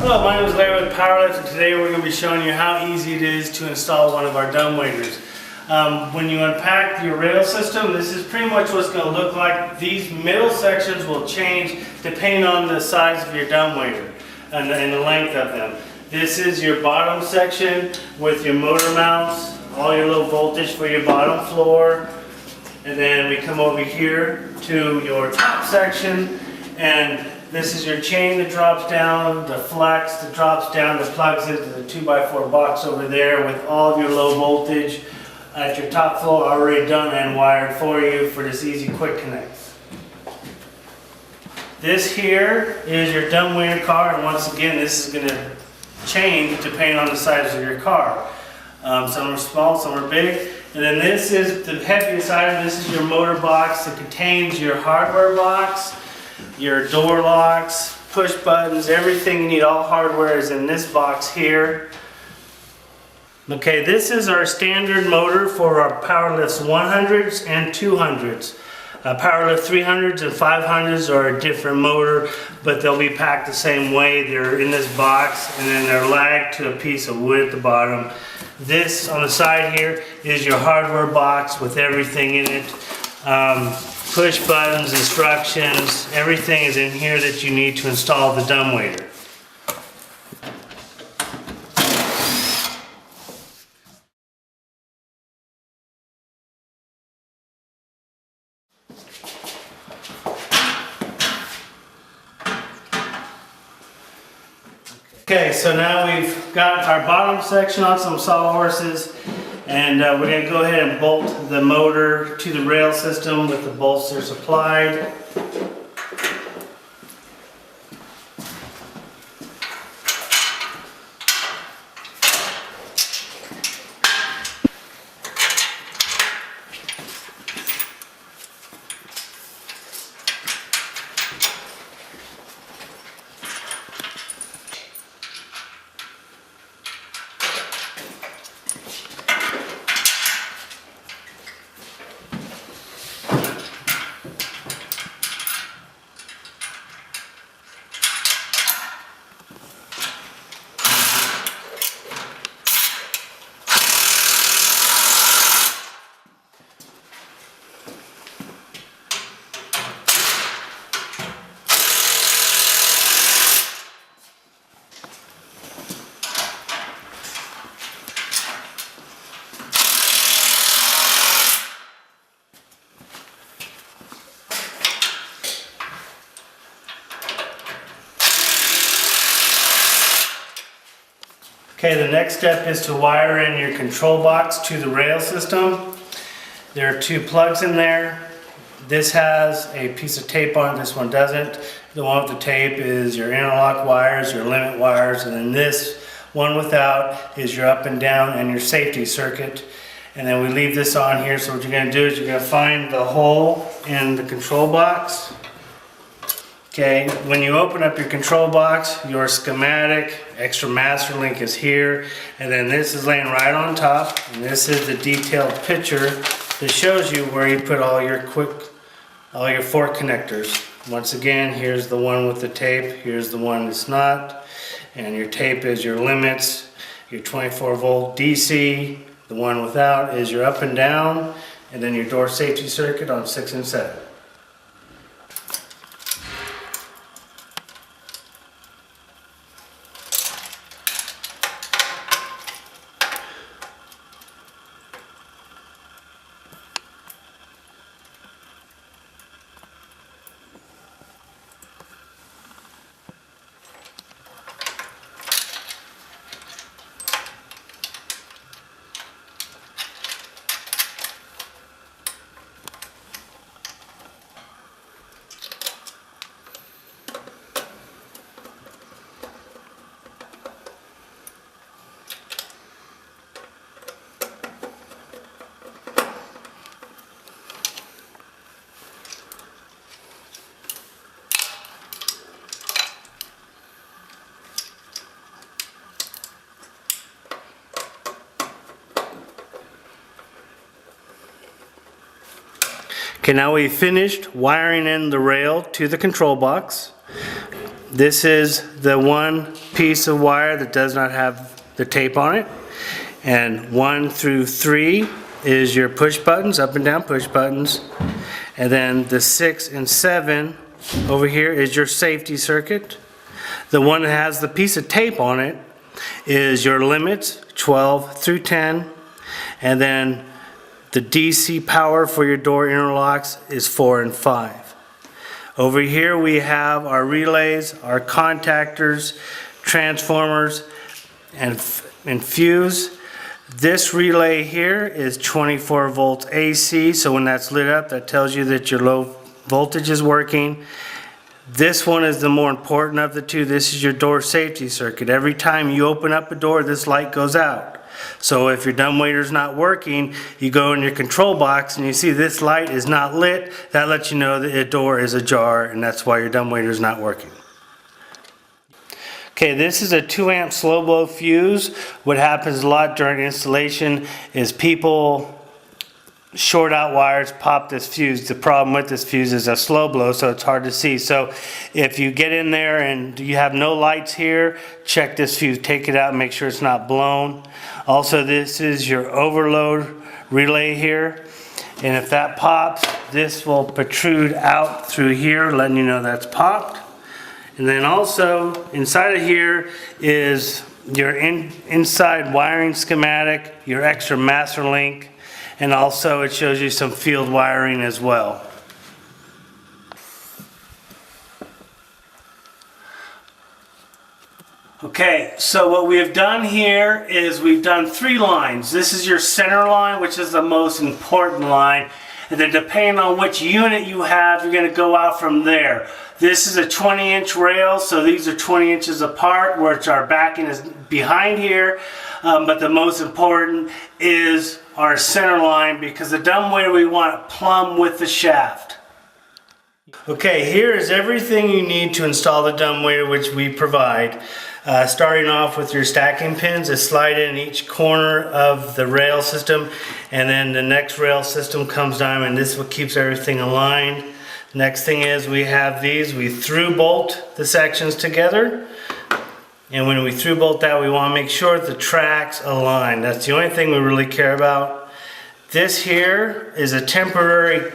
Hello, my name is Larry with Powerlift, and today we're going to be showing you how easy it is to install one of our dumbwaiters. When you unpack your rail system, this is pretty much what's going to look like. These middle sections will change depending on the size of your dumbwaiter and the length of them. This is your bottom section with your motor mounts, all your low voltage for your bottom floor, and then we come over here to your top section, and this is your chain that drops down, the flex that drops down, that plugs into the 2x4 box over there with all of your low voltage at your top floor already done and wired for you for this easy quick connect. This here is your dumbwaiter car, and once again this is going to change depending on the size of your car. Some are small, some are big. And then this is the heaviest item. This is your motor box that contains your hardware box, your door locks, push buttons, everything you need, all hardware is in this box here. Okay, this is our standard motor for our Powerlift 100s and 200s. Powerlift 300s and 500s are a different motor, but they'll be packed the same way. They're in this box and then they're lagged to a piece of wood at the bottom. This on the side here is your hardware box with everything in it. Push buttons, instructions, everything is in here that you need to install the dumbwaiter. Okay, so now we've got our bottom section on some sawhorses, and we're going to go ahead and bolt the motor to the rail system with the bolts that are supplied. Okay, the next step is to wire in your control box to the rail system. There are two plugs in there. This has a piece of tape on it, this one doesn't. The one with the tape is your interlock wires, your limit wires, and then this one without is your up and down and your safety circuit. And then we leave this on here, so what you're going to do is you're going to find the hole in the control box. Okay, when you open up your control box, your schematic, extra master link is here, and then this is laying right on top, and this is the detailed picture that shows you where you put all your fork connectors. Once again, here's the one with the tape, here's the one that's not, and your tape is your limits, your 24 volt DC, the one without is your up and down, and then your door safety circuit on 6 and 7. Okay, now we've finished wiring in the rail to the control box. This is the one piece of wire that does not have the tape on it. And 1 through 3 is your push buttons, up and down push buttons. And then the 6 and 7 over here is your safety circuit. The one that has the piece of tape on it is your limits, 12 through 10. And then the DC power for your door interlocks is 4 and 5. Over here we have our relays, our contactors, transformers, and fuse. This relay here is 24 volts AC, so when that's lit up, that tells you that your low voltage is working. This one is the more important of the two. This is your door safety circuit. Every time you open up a door, this light goes out. So if your dumbwaiter's not working, you go in your control box and you see this light is not lit, that lets you know that the door is ajar, and that's why your dumbwaiter's not working. Okay, this is a 2 amp slow blow fuse. What happens a lot during installation is people short out wires, pop this fuse. The problem with this fuse is a slow blow, so it's hard to see. So if you get in there and you have no lights here, check this fuse, take it out and make sure it's not blown. Also, this is your overload relay here. And if that pops, this will protrude out through here, letting you know that's popped. And then also inside of here is your inside wiring schematic, your extra master link, and also it shows you some field wiring as well. Okay, so what we have done here is we've done 3 lines. This is your center line, which is the most important line. And then depending on which unit you have, you're going to go out from there. This is a 20-inch rail, so these are 20 inches apart, which our backing is behind here. But the most important is our center line, because the dumbwaiter we want plumb with the shaft. Okay, here is everything you need to install the dumbwaiter, which we provide. Starting off with your stacking pins that slide in each corner of the rail system, and then the next rail system comes down, and this is what keeps everything aligned. Next thing is we have these, we through bolt the sections together, and when we through bolt that, we want to make sure the tracks align. That's the only thing we really care about. This here is a temporary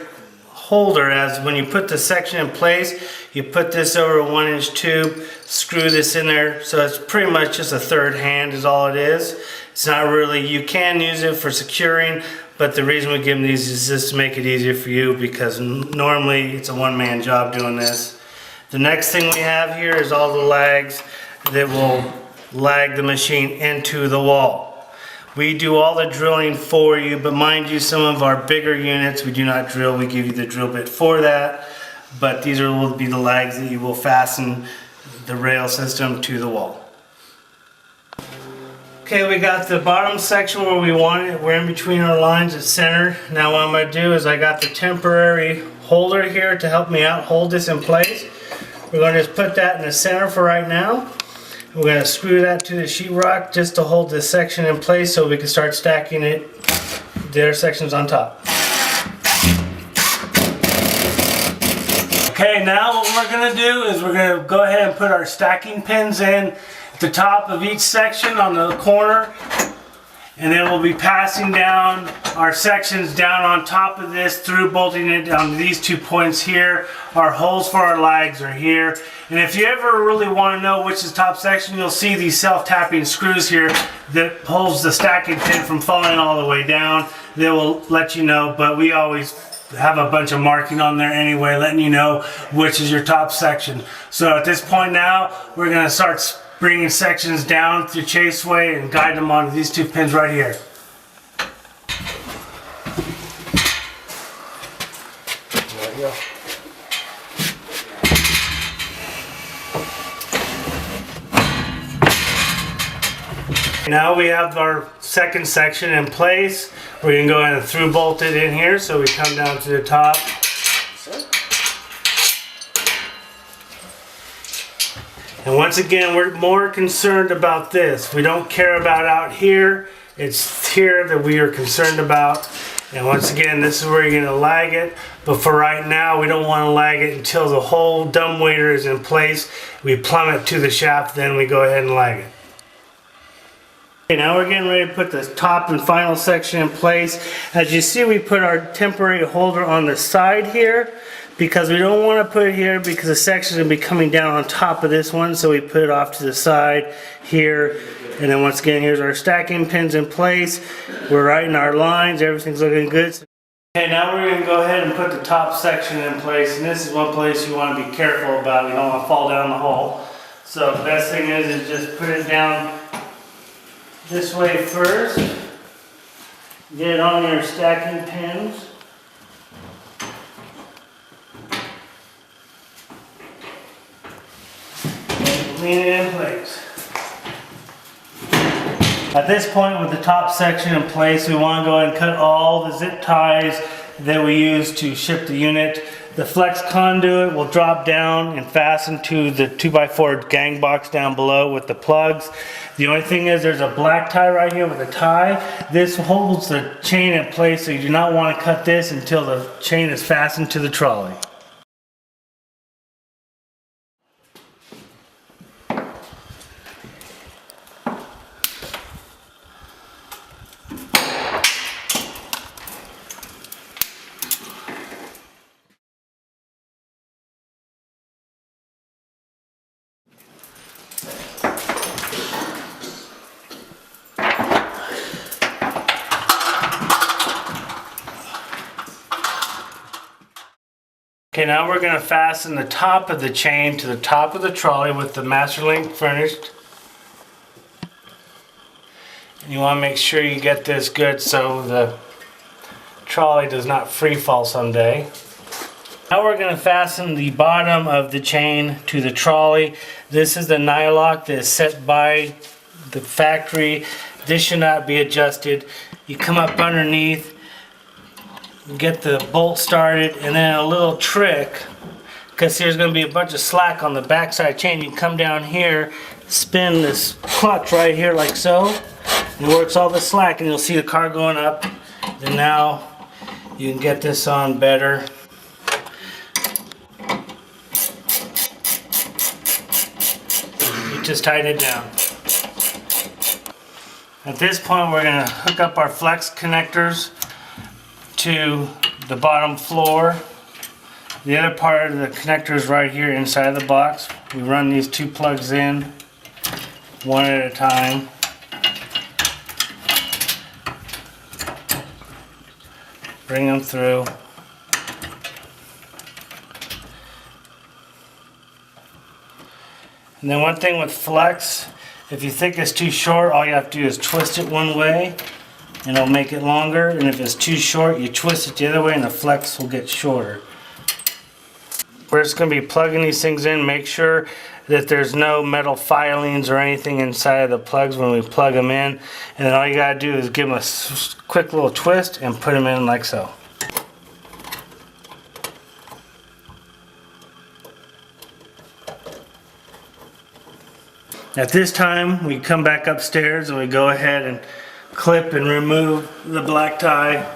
holder, as when you put the section in place, you put this over a 1-inch tube, screw this in there, so it's pretty much just a third hand is all it is. It's not really, you can use it for securing, but the reason we give them these is just to make it easier for you, because normally it's a one-man job doing this. The next thing we have here is all the lags that will lag the machine into the wall. We do all the drilling for you, but mind you, some of our bigger units we do not drill. We give you the drill bit for that, but these will be the lags that you will fasten the rail system to the wall. Okay, we got the bottom section where we want it. We're in between our lines at center. Now what I'm going to do is I got the temporary holder here to help me out hold this in place. We're going to just put that in the center for right now. We're going to screw that to the sheetrock just to hold this section in place so we can start stacking it, the other sections on top. Okay, now what we're going to do is we're going to go ahead and put our stacking pins in at the top of each section on the corner, and then we'll be passing down our sections down on top of this, through bolting it on these 2 points here. Our holes for our lags are here. And if you ever really want to know which is top section, you'll see these self-tapping screws here that holds the stacking pin from falling all the way down. They will let you know, but we always have a bunch of marking on there anyway, letting you know which is your top section. So at this point now, we're going to start bringing sections down through chaseway and guide them onto these 2 pins right here. There you go. Now we have our second section in place. We're going to go ahead and through bolt it in here, so we come down to the top. And once again, we're more concerned about this. We don't care about out here. It's here that we are concerned about. And once again, this is where you're going to lag it. But for right now, we don't want to lag it until the whole dumbwaiter is in place. We plumb it to the shaft, then we go ahead and lag it. Okay, now we're getting ready to put the top and final section in place. As you see, we put our temporary holder on the side here because we don't want to put it here because the section is going to be coming down on top of this one. So we put it off to the side here. And then once again, here's our stacking pins in place. We're writing our lines. Everything's looking good. Okay, now we're going to go ahead and put the top section in place. And this is one place you want to be careful about. You don't want to fall down the hole. So the best thing is just put it down this way first. Get it on your stacking pins. And lean it in place. At this point, with the top section in place, we want to go ahead and cut all the zip ties that we use to ship the unit. The flex conduit will drop down and fasten to the 2x4 gang box down below with the plugs. The only thing is there's a black tie right here with a tie. This holds the chain in place, so you do not want to cut this until the chain is fastened to the trolley. Okay, now we're going to fasten the top of the chain to the top of the trolley with the master link furnished. You want to make sure you get this good so the trolley does not free fall someday. Now we're going to fasten the bottom of the chain to the trolley. This is the nylock that is set by the factory. This should not be adjusted. You come up underneath, get the bolt started, and then a little trick, because there's going to be a bunch of slack on the backside chain. You come down here, spin this clutch right here like so, and it works all the slack, and you'll see the car going up. Then now you can get this on better. You just tighten it down. At this point, we're going to hook up our flex connectors to the bottom floor. The other part of the connector is right here inside the box. We run these two plugs in one at a time. Bring them through. And then one thing with flex, if you think it's too short, all you have to do is twist it one way and it'll make it longer, and if it's too short, you twist it the other way and the flex will get shorter. We're just going to be plugging these things in. Make sure that there's no metal filings or anything inside of the plugs when we plug them in, and then all you got to do is give them a quick little twist and put them in like so. At this time, we come back upstairs and we go ahead and clip and remove the black tie